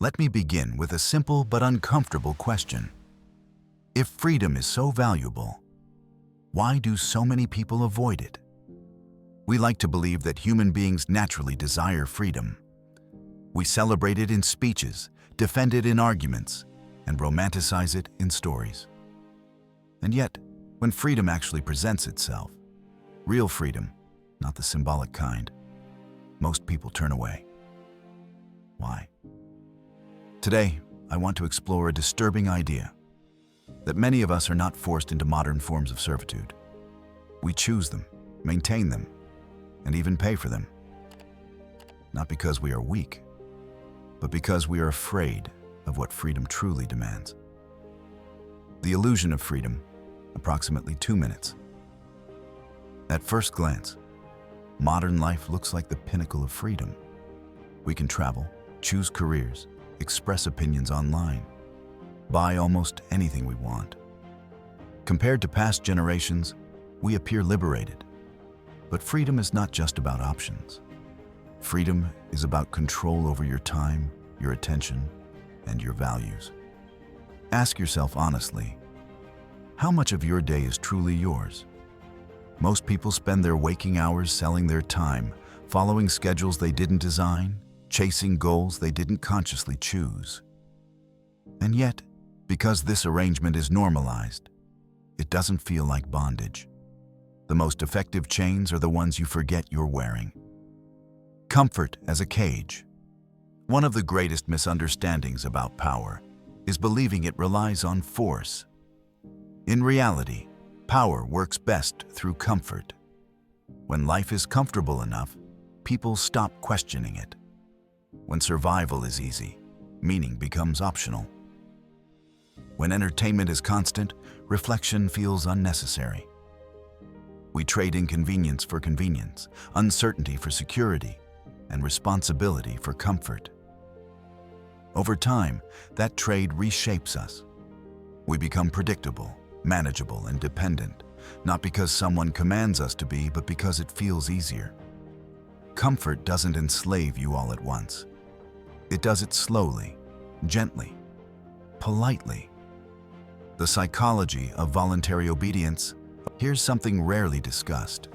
Let me begin with a simple but uncomfortable question. If freedom is so valuable, why do so many people avoid it? We like to believe that human beings naturally desire freedom. We celebrate it in speeches, defend it in arguments, and romanticize it in stories. And yet, when freedom actually presents itself, real freedom, not the symbolic kind, most people turn away. Why? Today, I want to explore a disturbing idea, that many of us are not forced into modern forms of servitude. We choose them, maintain them, and even pay for them. Not because we are weak, but because we are afraid of what freedom truly demands. The illusion of freedom, approximately 2 minutes. At first glance, modern life looks like the pinnacle of freedom. We can travel, choose careers, express opinions online, buy almost anything we want. Compared to past generations, we appear liberated. But freedom is not just about options. Freedom is about control over your time, your attention, and your values. Ask yourself honestly, how much of your day is truly yours? Most people spend their waking hours selling their time, following schedules they didn't design, chasing goals they didn't consciously choose. And yet, because this arrangement is normalized, it doesn't feel like bondage. The most effective chains are the ones you forget you're wearing. Comfort as a cage. One of the greatest misunderstandings about power is believing it relies on force. In reality, power works best through comfort. When life is comfortable enough, people stop questioning it. When survival is easy, meaning becomes optional. When entertainment is constant, reflection feels unnecessary. We trade inconvenience for convenience, uncertainty for security, and responsibility for comfort. Over time, that trade reshapes us. We become predictable, manageable, and dependent, not because someone commands us to be, but because it feels easier. Comfort doesn't enslave you all at once. It does it slowly, gently, politely. The psychology of voluntary obedience. Here's something rarely discussed.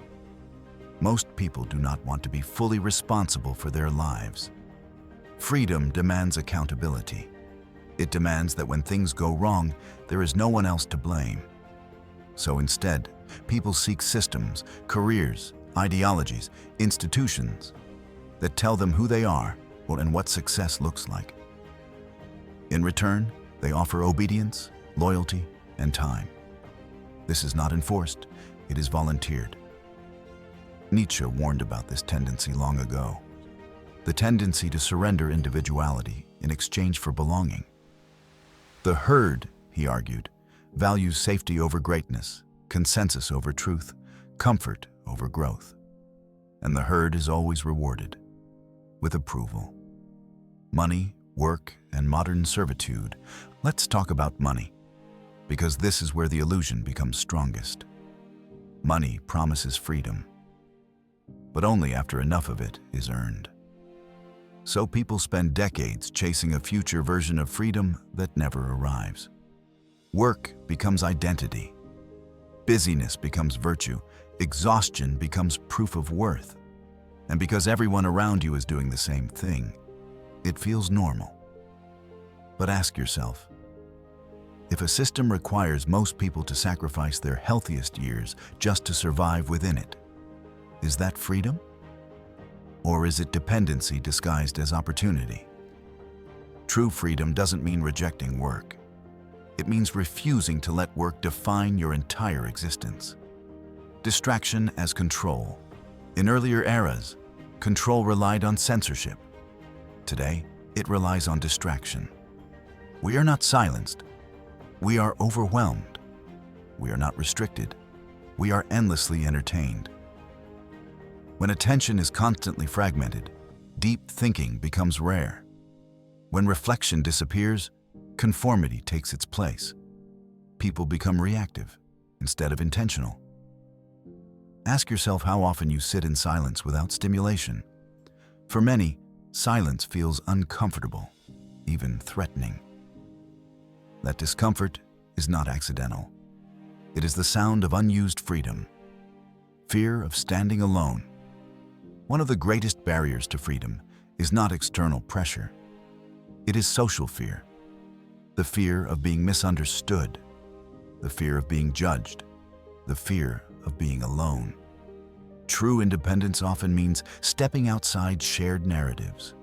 Most people do not want to be fully responsible for their lives. Freedom demands accountability. It demands that when things go wrong, there is no one else to blame. So instead, people seek systems, careers, ideologies, institutions that tell them who they are and what success looks like. In return, they offer obedience, loyalty, and time. This is not enforced, it is volunteered. Nietzsche warned about this tendency long ago. The tendency to surrender individuality in exchange for belonging. The herd, he argued, values safety over greatness, consensus over truth, comfort over growth. And the herd is always rewarded with approval. Money, work, and modern servitude. Let's talk about money, because this is where the illusion becomes strongest. Money promises freedom, but only after enough of it is earned. So people spend decades chasing a future version of freedom that never arrives. Work becomes identity. Busyness becomes virtue. Exhaustion becomes proof of worth. And because everyone around you is doing the same thing, it feels normal. But ask yourself, if a system requires most people to sacrifice their healthiest years just to survive within it, is that freedom? Or is it dependency disguised as opportunity? True freedom doesn't mean rejecting work. It means refusing to let work define your entire existence. Distraction as control. In earlier eras, control relied on censorship. Today, it relies on distraction. We are not silenced. We are overwhelmed. We are not restricted. We are endlessly entertained. When attention is constantly fragmented, deep thinking becomes rare. When reflection disappears, conformity takes its place. People become reactive instead of intentional. Ask yourself how often you sit in silence without stimulation. For many, silence feels uncomfortable. even threatening. That discomfort is not accidental. It is the sound of unused freedom, fear of standing alone. One of the greatest barriers to freedom is not external pressure. It is social fear. The fear of being misunderstood, the fear of being judged, the fear of being alone. True independence often means stepping outside shared narratives.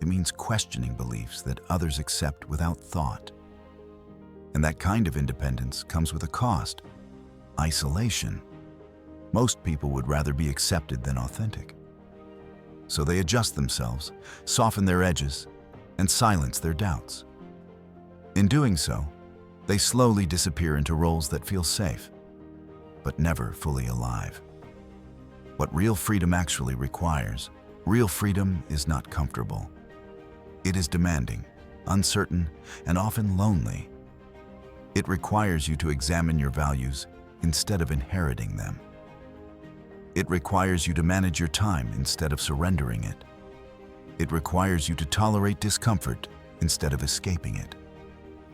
It means questioning beliefs that others accept without thought. And that kind of independence comes with a cost: isolation. Most people would rather be accepted than authentic. So they adjust themselves, soften their edges, and silence their doubts. In doing so, they slowly disappear into roles that feel safe, but never fully alive. What real freedom actually requires, real freedom is not comfortable. It is demanding, uncertain, and often lonely. It requires you to examine your values instead of inheriting them. It requires you to manage your time instead of surrendering it. It requires you to tolerate discomfort instead of escaping it.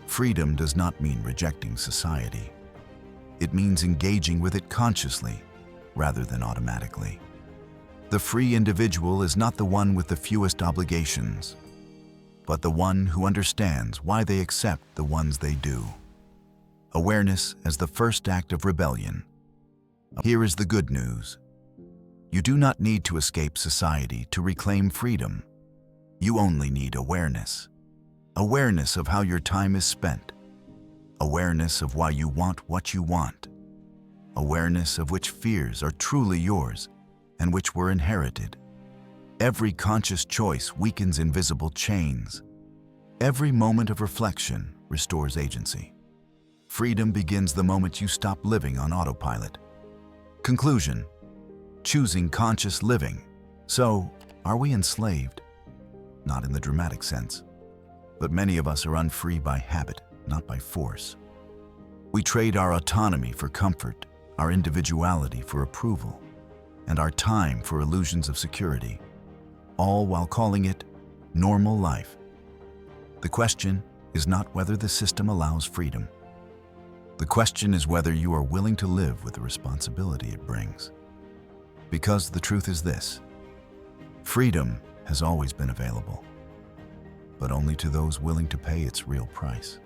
Freedom does not mean rejecting society. It means engaging with it consciously rather than automatically. The free individual is not the one with the fewest obligations, but the one who understands why they accept the ones they do. Awareness as the first act of rebellion. Here is the good news. You do not need to escape society to reclaim freedom. You only need awareness. Awareness of how your time is spent. Awareness of why you want what you want. Awareness of which fears are truly yours and which were inherited. Every conscious choice weakens invisible chains. Every moment of reflection restores agency. Freedom begins the moment you stop living on autopilot. Conclusion: choosing conscious living. So, are we enslaved? Not in the dramatic sense. But many of us are unfree by habit, not by force. We trade our autonomy for comfort, our individuality for approval, and our time for illusions of security, all while calling it normal life. The question is not whether the system allows freedom. The question is whether you are willing to live with the responsibility it brings. Because the truth is this: freedom has always been available, but only to those willing to pay its real price.